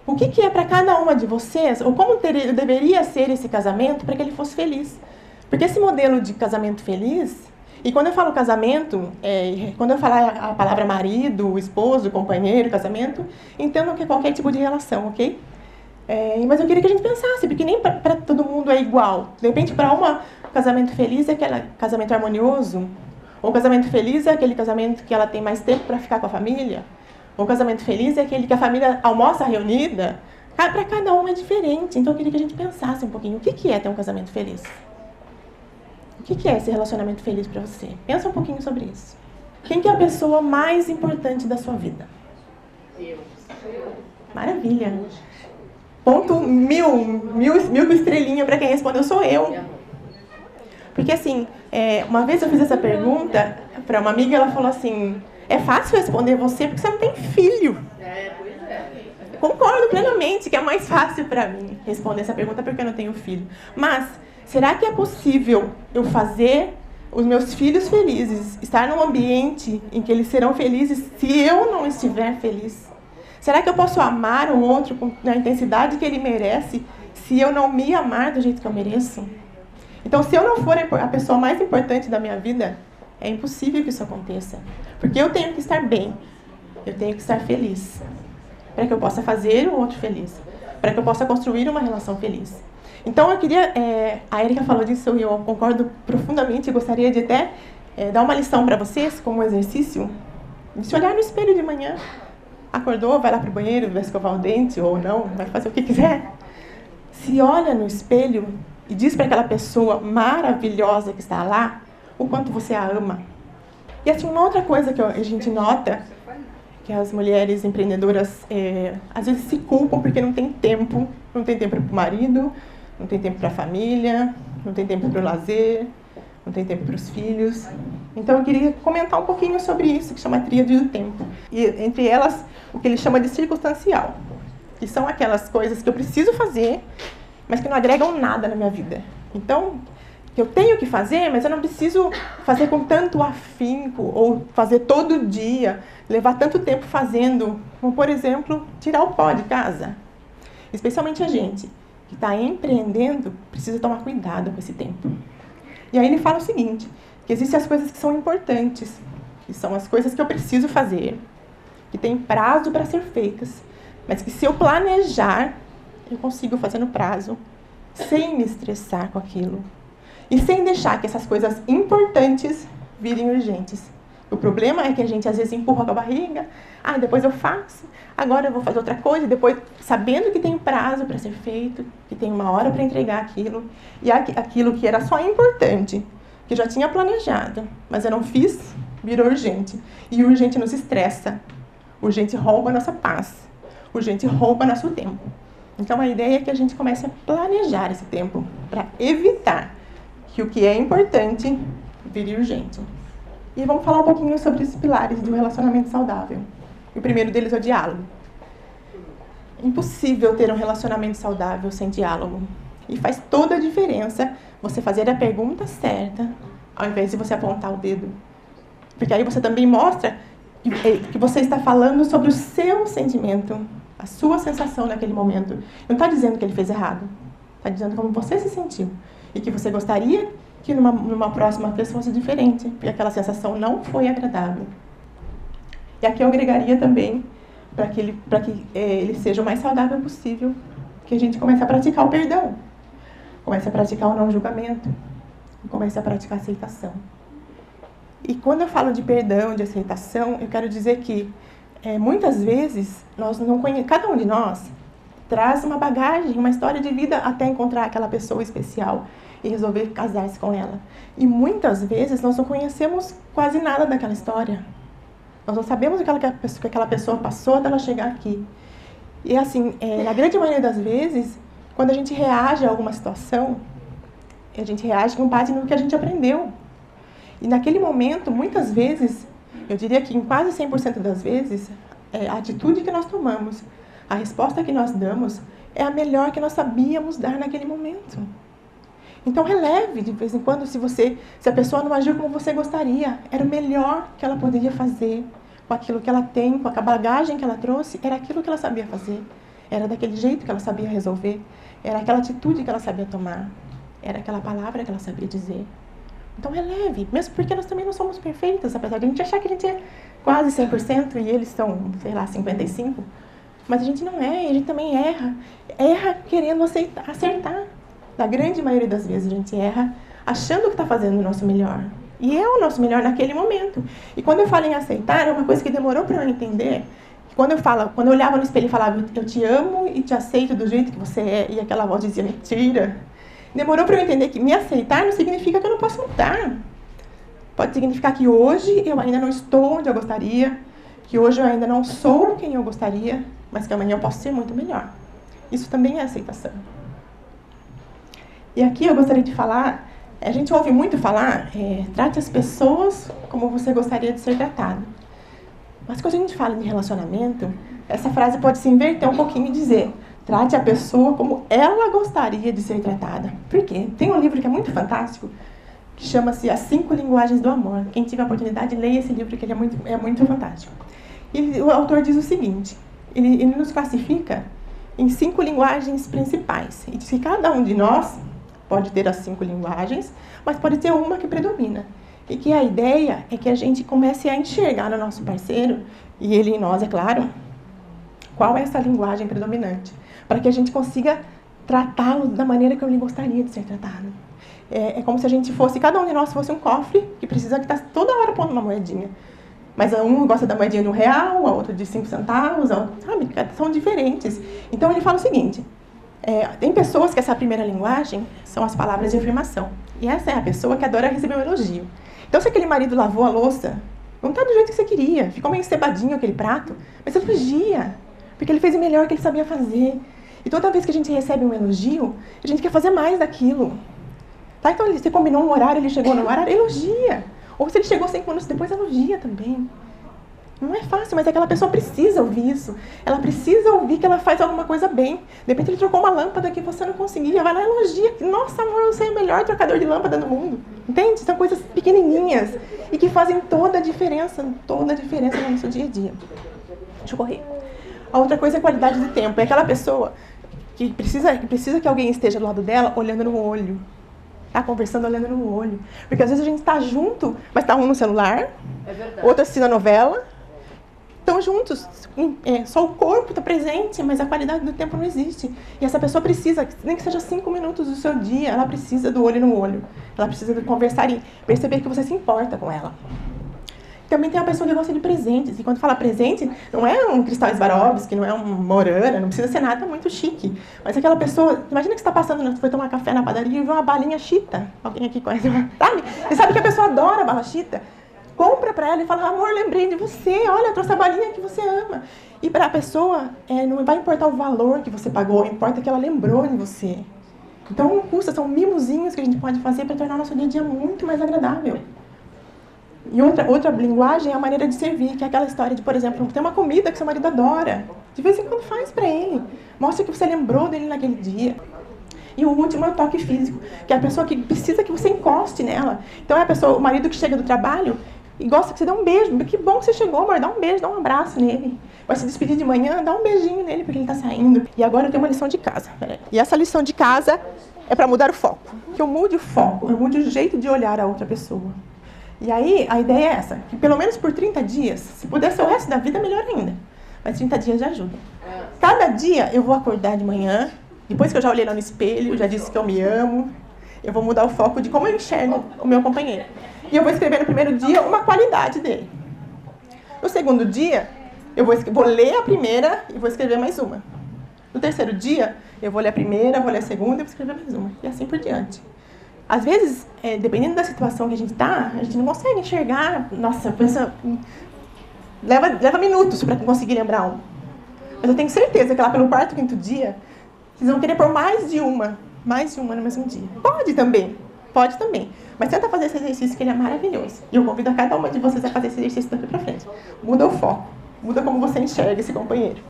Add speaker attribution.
Speaker 1: o que é para cada uma de vocês, ou como deveria ser esse casamento para que ele fosse feliz. Porque esse modelo de casamento feliz, e quando eu falo casamento, quando eu falar a palavra marido, esposo, companheiro, casamento, entendam que é qualquer tipo de relação, ok? Mas eu queria que a gente pensasse, porque nem para todo mundo é igual. De repente, para uma, casamento feliz é aquele casamento harmonioso, ou casamento feliz é aquele casamento que ela tem mais tempo para ficar com a família, ou casamento feliz é aquele que a família almoça reunida. Para cada um é diferente. Então eu queria que a gente pensasse um pouquinho, o que é ter um casamento feliz? O que é esse relacionamento feliz para você? Pensa um pouquinho sobre isso. Quem que é a pessoa mais importante da sua vida?
Speaker 2: Eu.
Speaker 1: Maravilha. Ponto mil estrelinha para quem respondeu sou eu. Porque assim, uma vez eu fiz essa pergunta para uma amiga, ela falou assim, é fácil responder você porque você não tem filho.
Speaker 2: Pois é.
Speaker 1: Concordo plenamente que é mais fácil para mim responder essa pergunta porque eu não tenho filho. Mas, será que é possível eu fazer os meus filhos felizes, estar num ambiente em que eles serão felizes se eu não estiver feliz? Será que eu posso amar o outro na intensidade que ele merece se eu não me amar do jeito que eu mereço? Então, se eu não for a pessoa mais importante da minha vida, é impossível que isso aconteça. Porque eu tenho que estar bem, eu tenho que estar feliz, para que eu possa fazer o outro feliz, para que eu possa construir uma relação feliz. Então, eu queria, a Erika falou disso e eu concordo profundamente, eu gostaria de até dar uma lição para vocês, como exercício, de se olhar no espelho de manhã. Acordou, vai lá para o banheiro, vai escovar o dente ou não, vai fazer o que quiser. Se olha no espelho e diz para aquela pessoa maravilhosa que está lá o quanto você a ama. E assim, uma outra coisa que a gente nota, que as mulheres empreendedoras às vezes se culpam porque não tem tempo para o marido, não tem tempo para a família, não tem tempo para o lazer, não tem tempo para os filhos. Então eu queria comentar um pouquinho sobre isso, que chama a tríade do tempo. E entre elas, o que ele chama de circunstancial, que são aquelas coisas que eu preciso fazer, mas que não agregam nada na minha vida. Então, que eu tenho que fazer, mas eu não preciso fazer com tanto afinco, ou fazer todo dia, levar tanto tempo fazendo, como, por exemplo, tirar o pó de casa. Especialmente a gente que está empreendendo, precisa tomar cuidado com esse tempo. E aí ele fala o seguinte, que existem as coisas que são importantes, que são as coisas que eu preciso fazer, que tem prazo para ser feitas, mas que se eu planejar, eu consigo fazer no prazo, sem me estressar com aquilo. E sem deixar que essas coisas importantes virem urgentes. O problema é que a gente às vezes empurra com a barriga, depois eu faço, agora eu vou fazer outra coisa, depois sabendo que tem prazo para ser feito, que tem uma hora para entregar aquilo, e aquilo que era só importante, que eu já tinha planejado, mas eu não fiz, virou urgente. E o urgente nos estressa, o urgente rouba a nossa paz, o urgente rouba nosso tempo. Então a ideia é que a gente comece a planejar esse tempo para evitar que o que é importante vire urgente. E vamos falar um pouquinho sobre os pilares de um relacionamento saudável. O primeiro deles é o diálogo. É impossível ter um relacionamento saudável sem diálogo. E faz toda a diferença você fazer a pergunta certa, ao invés de você apontar o dedo. Porque aí você também mostra que você está falando sobre o seu sentimento, a sua sensação naquele momento. Não está dizendo que ele fez errado. Está dizendo como você se sentiu. E que você gostaria que numa próxima vez fosse diferente, porque aquela sensação não foi agradável. E aqui eu agregaria também, para que ele seja o mais saudável possível, que a gente comece a praticar o perdão, comece a praticar o não julgamento, comece a praticar a aceitação. E quando eu falo de perdão, de aceitação, eu quero dizer que muitas vezes cada um de nós traz uma bagagem, uma história de vida até encontrar aquela pessoa especial e resolver casar-se com ela. E muitas vezes nós não conhecemos quase nada daquela história. Nós não sabemos o que aquela pessoa passou até ela chegar aqui. E assim, na grande maioria das vezes, quando a gente reage a alguma situação, a gente reage com base no que a gente aprendeu. E naquele momento, muitas vezes, eu diria que em quase 100% das vezes, a atitude que nós tomamos, a resposta que nós damos, é a melhor que nós sabíamos dar naquele momento. Então releve de vez em quando se a pessoa não agiu como você gostaria. Era o melhor que ela poderia fazer com aquilo que ela tem, com a bagagem que ela trouxe, era aquilo que ela sabia fazer. era daquele jeito que ela sabia resolver, era aquela atitude que ela sabia tomar, era aquela palavra que ela sabia dizer. Então é leve, mesmo porque nós também não somos perfeitas, apesar de a gente achar que a gente é quase 100% e eles são, sei lá, 55%. Mas a gente não é, e a gente também erra. Erra querendo acertar. Na grande maioria das vezes a gente erra achando que está fazendo o nosso melhor. E é o nosso melhor naquele momento. E quando eu falo em aceitar, é uma coisa que demorou para eu entender. Quando eu olhava no espelho e falava, eu te amo e te aceito do jeito que você é, e aquela voz dizia, mentira. Demorou para eu entender que me aceitar não significa que eu não posso mudar. Pode significar que hoje eu ainda não estou onde eu gostaria, que hoje eu ainda não sou quem eu gostaria, mas que amanhã eu posso ser muito melhor. Isso também é aceitação. E aqui eu gostaria de falar, a gente ouve muito falar, trate as pessoas como você gostaria de ser tratado. Mas quando a gente fala de relacionamento, essa frase pode se inverter um pouquinho e dizer, trate a pessoa como ela gostaria de ser tratada. Por quê? Tem um livro que é muito fantástico, que chama-se As 5 Linguagens do Amor. Quem tiver a oportunidade, leia esse livro, que ele é muito fantástico. E o autor diz o seguinte, ele nos classifica em 5 linguagens principais. E diz que cada um de nós pode ter as 5 linguagens, mas pode ter uma que predomina. E que a ideia é que a gente comece a enxergar no nosso parceiro, e ele em nós, é claro, qual é essa linguagem predominante, para que a gente consiga tratá-lo da maneira que ele gostaria de ser tratado. É como se a gente fosse, cada um de nós fosse um cofre que precisa estar toda hora pondo uma moedinha. Mas um gosta da moedinha de R$1, a outra de 5 centavos, a outra, sabe? São diferentes. Então ele fala o seguinte, tem pessoas que essa primeira linguagem são as palavras de afirmação. E essa é a pessoa que adora receber um elogio. Então se aquele marido lavou a louça, não está do jeito que você queria, ficou meio encebadinho aquele prato, mas você elogia, porque ele fez o melhor que ele sabia fazer. E toda vez que a gente recebe um elogio, a gente quer fazer mais daquilo. Tá? Então você combinou um horário, ele chegou no horário, elogia. Ou se ele chegou 5 minutos depois, elogia também. Não é fácil, mas aquela pessoa precisa ouvir isso. Ela precisa ouvir que ela faz alguma coisa bem. De repente ele trocou uma lâmpada que você não conseguia. Vai lá e elogia. Nossa, amor, você é o melhor trocador de lâmpada do mundo. Entende? São coisas pequenininhas e que fazem toda a diferença no nosso dia a dia. Deixa eu correr. A outra coisa é a qualidade de tempo. É aquela pessoa que precisa que alguém esteja do lado dela olhando no olho. Tá conversando olhando no olho. Porque às vezes a gente está junto, mas está um no celular, outro assistindo a novela. Estão juntos, só o corpo está presente, mas a qualidade do tempo não existe. E essa pessoa precisa, nem que seja 5 minutos do seu dia, ela precisa do olho no olho. Ela precisa de conversar e perceber que você se importa com ela. Também tem uma pessoa que gosta de presentes. E quando fala presente, não é um Cristal Swarovski, não é um Morana, não precisa ser nada muito chique. Mas aquela pessoa, imagina que você está passando, você foi tomar café na padaria e viu uma balinha chita. Alguém aqui conhece uma, sabe? Você sabe que a pessoa adora bala chita. Compra para ela e fala, amor, lembrei de você, olha, trouxe a balinha que você ama. E para a pessoa, não vai importar o valor que você pagou, importa que ela lembrou de você. Então não custa, são mimozinhos que a gente pode fazer para tornar o nosso dia a dia muito mais agradável. E outra linguagem é a maneira de servir, que é aquela história de, por exemplo, tem uma comida que seu marido adora. De vez em quando faz para ele. Mostra que você lembrou dele naquele dia. E o último é o toque físico, que é a pessoa que precisa que você encoste nela. Então é o marido que chega do trabalho e gosta que você dê um beijo. Que bom que você chegou, amor, dá um beijo, dá um abraço nele. Vai se despedir de manhã, dá um beijinho nele porque ele está saindo. E agora eu tenho uma lição de casa. E essa lição de casa é para mudar o foco. Que eu mude o foco, eu mude o jeito de olhar a outra pessoa. E aí, a ideia é essa, que pelo menos por 30 dias, se puder ser o resto da vida, melhor ainda. Mas 30 dias já ajuda. Cada dia eu vou acordar de manhã, depois que eu já olhei lá no espelho, já disse que eu me amo, eu vou mudar o foco de como eu enxergo o meu companheiro. E eu vou escrever no primeiro dia uma qualidade dele. No segundo dia, eu vou ler a primeira e vou escrever mais uma. No terceiro dia, eu vou ler a primeira, vou ler a segunda e vou escrever mais uma. E assim por diante. Às vezes, dependendo da situação que a gente está, a gente não consegue enxergar. Nossa, leva minutos para conseguir lembrar um. Mas eu tenho certeza que lá pelo 4º, 5º dia, vocês vão querer pôr mais de uma no mesmo dia. Pode também. Mas tenta fazer esse exercício que ele é maravilhoso. E eu convido a cada uma de vocês a fazer esse exercício daqui para frente. Muda o foco. Muda como você enxerga esse companheiro.